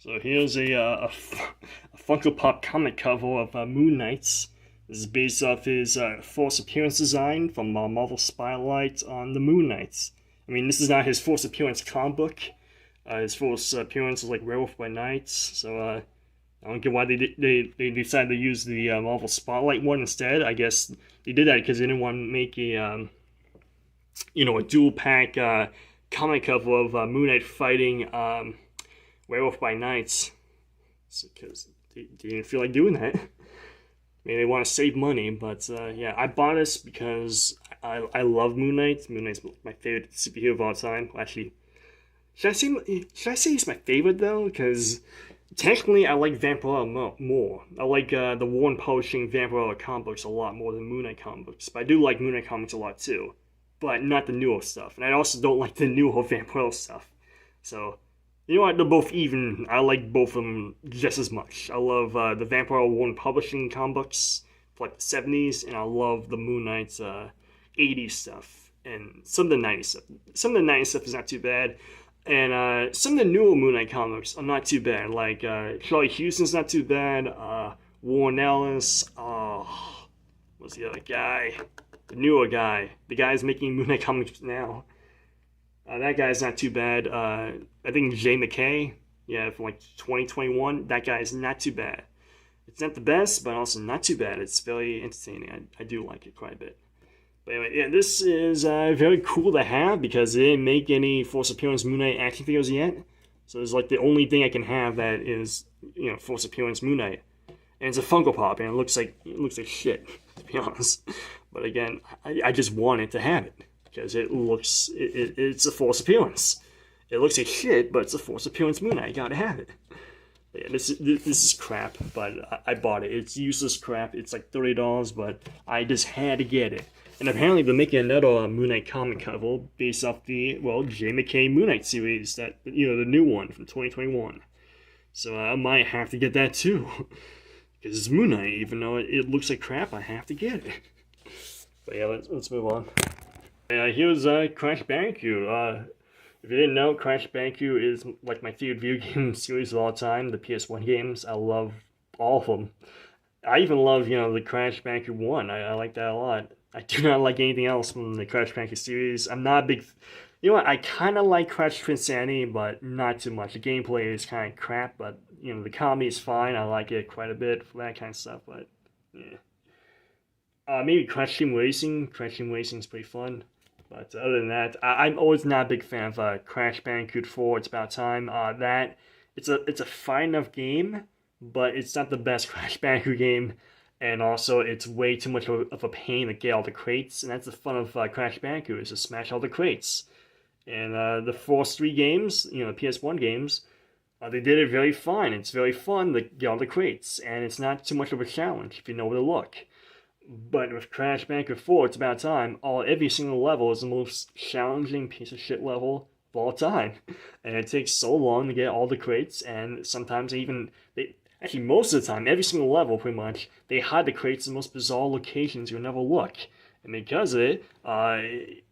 So here's a Funko Pop comic cover of Moon Knight. This is based off his first appearance design from Marvel Spotlight on the Moon Knight. I mean, this is not his first appearance comic book. His first appearance was like Werewolf by Night. So I don't get why they decided to use the Marvel Spotlight one instead. I guess they did that because they didn't want to make a a dual pack comic cover of Moon Knight fighting Werewolf by Night, because they didn't feel like doing that. Maybe they want to save money, but yeah, I bought this because I love Moon Knight. Moon Knight's my favorite superhero of all time. Actually, should I say he's my favorite though? Because technically, I like Vampirella more. I like the Warren Publishing Vampirella comic books a lot more than Moon Knight comic books. But I do like Moon Knight comics a lot too, but not the newer stuff. And I also don't like the newer Vampirella stuff. So, you know what, they're both even. I like both of them just as much. I love the Vampire Warren Publishing comic books for like the 70s, and I love the Moon Knight's 80s stuff, and some of the 90s stuff. Some of the 90s stuff is not too bad, and some of the newer Moon Knight comics are not too bad. Like Charlie Houston's not too bad, Warren Ellis, what's the other guy? The newer guy. The guy's making Moon Knight comics now. That guy's not too bad. I think Jay McKay, yeah, from like 2021, that guy's not too bad. It's not the best, but also not too bad. It's very entertaining. I do like it quite a bit. But anyway, yeah, this is very cool to have because they didn't make any Force Appearance Moon Knight action figures yet. So it's like the only thing I can have that is, Force Appearance Moon Knight. And it's a Funko Pop, and it looks like shit, to be honest. But again, I just wanted to have it. Because it's a Force Appearance. It looks like shit, but it's a Force Appearance Moon Knight. You gotta have it. But yeah, this is crap, but I bought it. It's useless crap. It's like $30, but I just had to get it. And apparently they're making another Moon Knight comic cover based off the, Jay McKay Moon Knight series, that the new one from 2021. So I might have to get that too. Because it's Moon Knight, even though it looks like crap, I have to get it. But yeah, let's move on. Here's Crash Bandicoot. If you didn't know, Crash Bandicoot is like my favorite video game series of all time. The PS1 games, I love all of them. I even love, the Crash Bandicoot 1. I like that a lot. I do not like anything else from the Crash Bandicoot series. I'm not a big... You know what, I kind of like Crash Insanity, but not too much. The gameplay is kind of crap, but, the comedy is fine. I like it quite a bit for that kind of stuff, but, yeah. Maybe Crash Team Racing. Crash Team Racing is pretty fun. But other than that, I'm always not a big fan of Crash Bandicoot 4. It's about time. It's a fine enough game, but it's not the best Crash Bandicoot game. And also, it's way too much of a pain to get all the crates. And that's the fun of Crash Bandicoot, is to smash all the crates. And the first 3 games, the PS1 games, they did it very fine. It's very fun to get all the crates. And it's not too much of a challenge if you know where to look. But with Crash Bandicoot 4, it's about time. Every single level is the most challenging piece of shit level of all time. And it takes so long to get all the crates, and sometimes actually most of the time, every single level pretty much, they hide the crates in the most bizarre locations you'll never look. And because of it,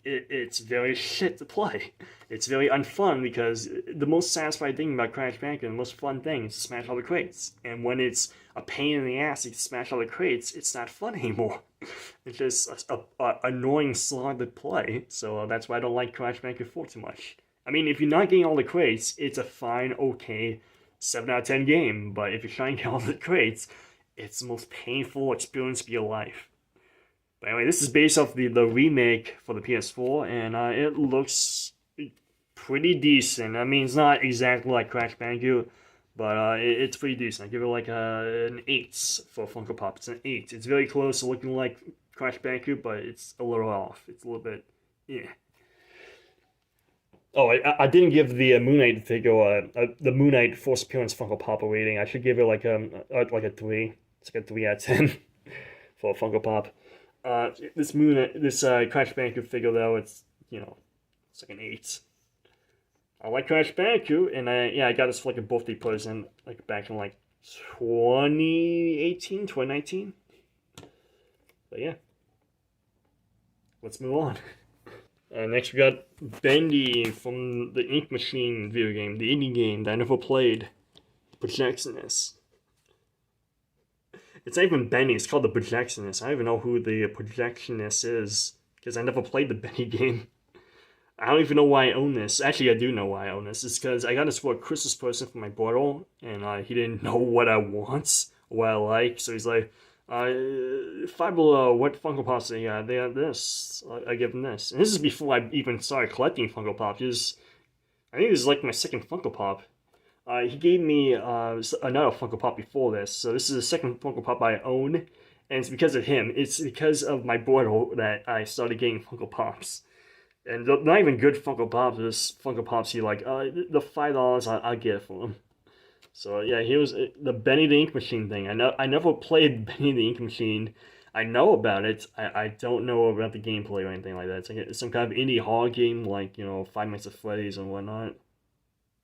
it's very shit to play. It's very unfun because the most satisfying thing about Crash Bandicoot, the most fun thing, is to smash all the crates. And when it's a pain in the ass to smash all the crates, it's not fun anymore. It's just a annoying slog to play. So that's why I don't like Crash Bandicoot 4 too much. I mean, if you're not getting all the crates, it's a fine, okay 7 out of 10 game. But if you're trying to get all the crates, it's the most painful experience of your life. But anyway, this is based off the remake for the PS4, and it looks pretty decent. I mean, it's not exactly like Crash Bandicoot, but it's pretty decent. I give it like an 8 for Funko Pop. It's an 8. It's very close to looking like Crash Bandicoot, but it's a little off. It's a little bit, yeah. Oh, I didn't give the Moon Knight figure, the Moon Knight Force Appearance Funko Pop a rating. I should give it like a 3. It's like a 3 out of 10 for Funko Pop. This Crash Bandicoot figure though, it's like an 8. I like Crash Bandicoot, and I got this for like a birthday present, like back in like 2018, 2019. But yeah, let's move on. Next we got Bendy from the Ink Machine video game, the indie game that I never played. Projectionist. It's not even Benny, it's called the Projectionist. I don't even know who the Projectionist is, because I never played the Benny game. I don't even know why I own this. Actually, I do know why I own this. It's because I got this for a Christmas present for my brother, and he didn't know what I want, what I like, so he's like, Five Below, what Funko Pops they got? They have this. I give him this. And this is before I even started collecting Funko Pops. I think this is like my second Funko Pop. He gave me another Funko Pop before this, so this is the second Funko Pop I own, and it's because of him. It's because of my brother that I started getting Funko Pops. And not even good Funko Pops, just Funko Pops he like, the $5 I'll get it for him. So yeah, here's the Benny the Ink Machine thing. I never played Benny the Ink Machine. I know about it. I don't know about the gameplay or anything like that. It's some kind of indie horror game like, Five Nights at Freddy's and whatnot.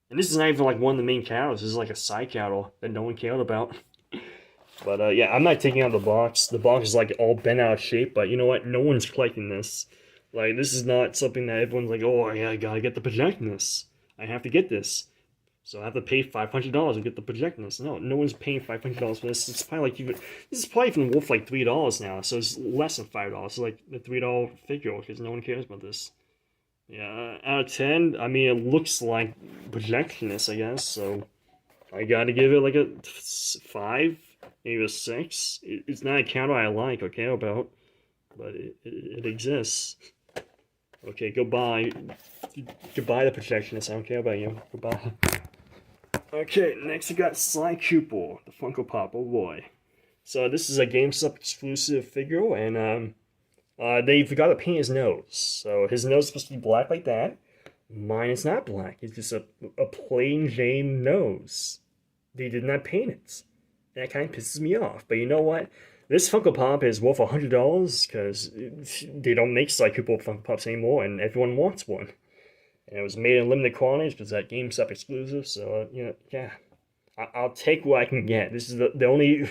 And this is not even like one of the main characters. This is like a side character that no one cared about. But yeah, I'm not taking out the box. The box is like all bent out of shape, but you know what? No one's collecting this. Like, this is not something that everyone's like, oh yeah, I gotta get the Projectionist. I have to get this. So I have to pay $500 to get the Projectionist. No one's paying $500 for this. It's probably like this is probably even worth like $3 now. So it's less than $5. It's like the $3 figure because no one cares about this. Yeah, out of 10, I mean, it looks like Projectionist, I guess. So I gotta give it like a 5, maybe a 6. It's not a counter I like or care about, but it exists. Okay, goodbye. Goodbye, the Projectionist. I don't care about you. Goodbye. Okay, next we got Sly Cooper, the Funko Pop. Oh boy. So this is a GameStop exclusive figure, and they forgot to paint his nose. So his nose is supposed to be black like that. Mine is not black. It's just a plain Jane nose. They did not paint it. That kind of pisses me off. But you know what? This Funko Pop is worth $100 because they don't make Sly Cooper Funko Pops anymore, and everyone wants one. And it was made in limited quantities because that GameStop exclusive. So yeah, I'll take what I can get. This is the only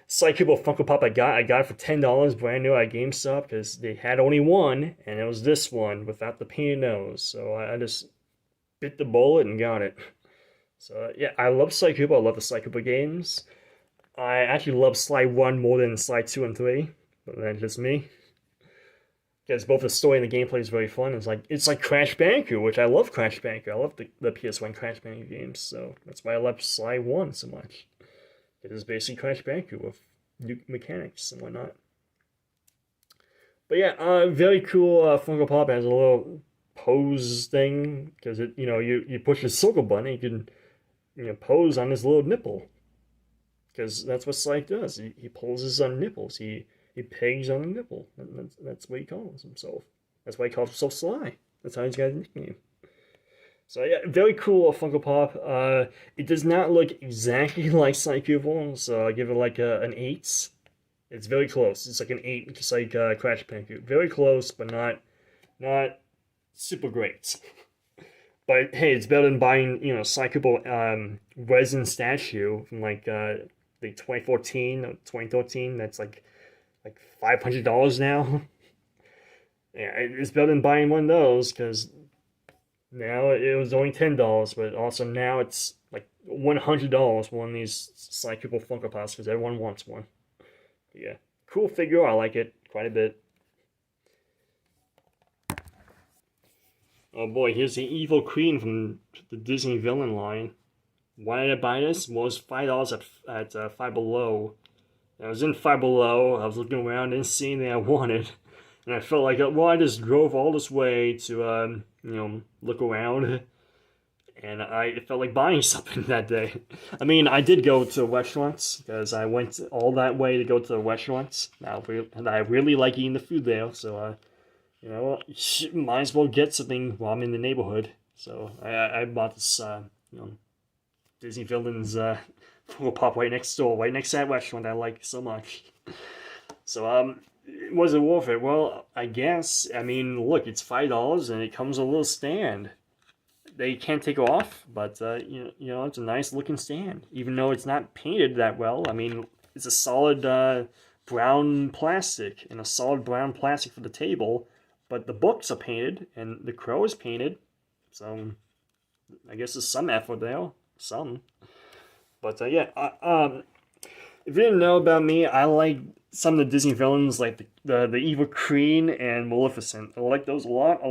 Sly Cooper Funko Pop I got. I got it for $10 brand new at GameStop because they had only one, and it was this one without the painted nose. So I just bit the bullet and got it. So yeah, I love Sly Cooper. I love the Sly Cooper games. I actually love Sly 1 more than Sly 2 and 3, but that's just me. Because both the story and the gameplay is very fun. It's like Crash Bandicoot, which I love Crash Bandicoot. I love the PS1 Crash Bandicoot games, so that's why I love Sly 1 so much. It is basically Crash Bandicoot with new mechanics and whatnot. But yeah, very cool Funko Pop. It has a little pose thing, because you push the circle button and you can pose on his little nipple. Because that's what Sly does. He poses on nipples. He pegs on a nipple. That's what he calls himself. That's why he calls himself Sly. That's how he's got a nickname. So yeah, very cool Funko Pop. It does not look exactly like Sly Cooper, so I give it like an 8. It's very close. It's like an 8, just like Crash Bandicoot. Very close, but not super great. But hey, it's better than buying Sly Cooper resin statue from like the 2014 or 2013. That's like $500 now. Yeah, it's better than buying one of those because now it was only $10, but also now it's like $100 for one of these Sly Cooper Funko Pops because everyone wants one. But yeah, cool figure. I like it quite a bit. Oh boy, here's the Evil Queen from the Disney villain line. Why did I buy this? Well, it was $5 at Five Below. I was in Five Below. I was looking around, didn't see anything I wanted, and I felt like, well, I just drove all this way to look around, and I felt like buying something that day. I mean, I did go to restaurants because I went all that way to go to the restaurants. And I really like eating the food there, so might as well get something while I'm in the neighborhood. So I bought this Disney villains Funko Pop right next door, right next to that restaurant I like so much. So was it worth it? Well, I guess. I mean, look, it's $5 and it comes with a little stand. They can't take it off, but it's a nice looking stand, even though it's not painted that well. I mean, it's a solid brown plastic and a solid brown plastic for the table. But the books are painted, and the crow is painted, so I guess there's some effort there. Some. But yeah, if you didn't know about me, I like some of the Disney villains like the Evil Queen and Maleficent. I like those a lot. I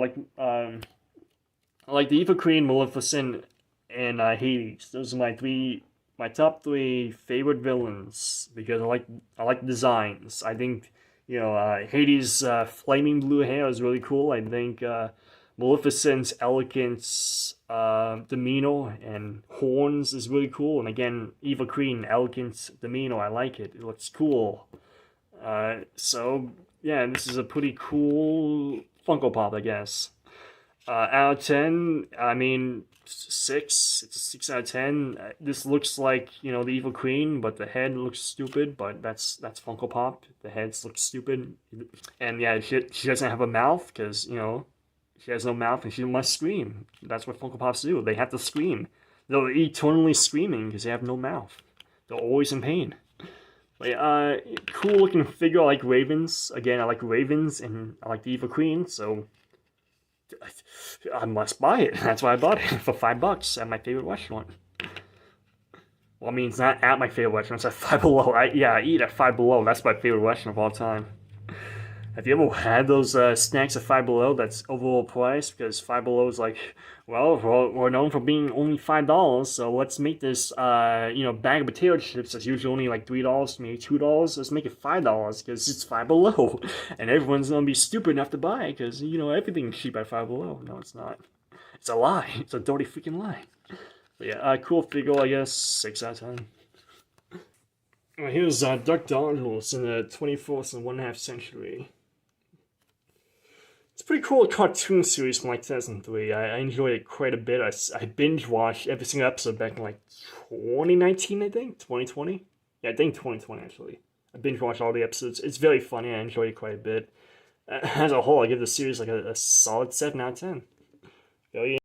like the Evil Queen, Maleficent, and Hades. Those are my top three favorite villains because I like designs. I think Hades' flaming blue hair is really cool. I think Maleficent's elegant demeanor and horns is really cool. And again, Evil Queen, elegant demeanor. I like it. It looks cool. So yeah, this is a pretty cool Funko Pop, I guess. Out of 10, I mean, 6. It's a 6 out of 10. This looks like, the Evil Queen, but the head looks stupid, but that's Funko Pop. The heads look stupid. And yeah, she doesn't have a mouth because, she has no mouth and she must scream. That's what Funko Pops do. They have to scream. They're eternally screaming because they have no mouth. They're always in pain. But yeah, cool looking figure. I like ravens. Again, I like ravens and I like the Evil Queen, so I must buy it. That's why I bought it for $5 at my favorite restaurant. Well, I mean, it's not at my favorite restaurant. It's at Five Below. I eat at Five Below. That's my favorite restaurant of all time. Have you ever had those snacks at Five Below that's overall priced? Because Five Below is like, well, we're known for being only $5, so let's make this, bag of potato chips that's usually only like $3, maybe $2. Let's make it $5 because it's Five Below, and everyone's gonna be stupid enough to buy it because everything's cheap at Five Below. No, it's not. It's a lie. It's a dirty freaking lie. But yeah, cool figure, I guess. 6 out of 10. Here's Duck Dodgers in the 24th and 1/2 century. It's a pretty cool cartoon series from like 2003. I enjoyed it quite a bit. I binge watched every single episode back in like 2019, I think? 2020? Yeah, I think 2020 actually. I binge watched all the episodes. It's very funny. I enjoyed it quite a bit. As a whole, I give the series like a solid 7 out of 10. Very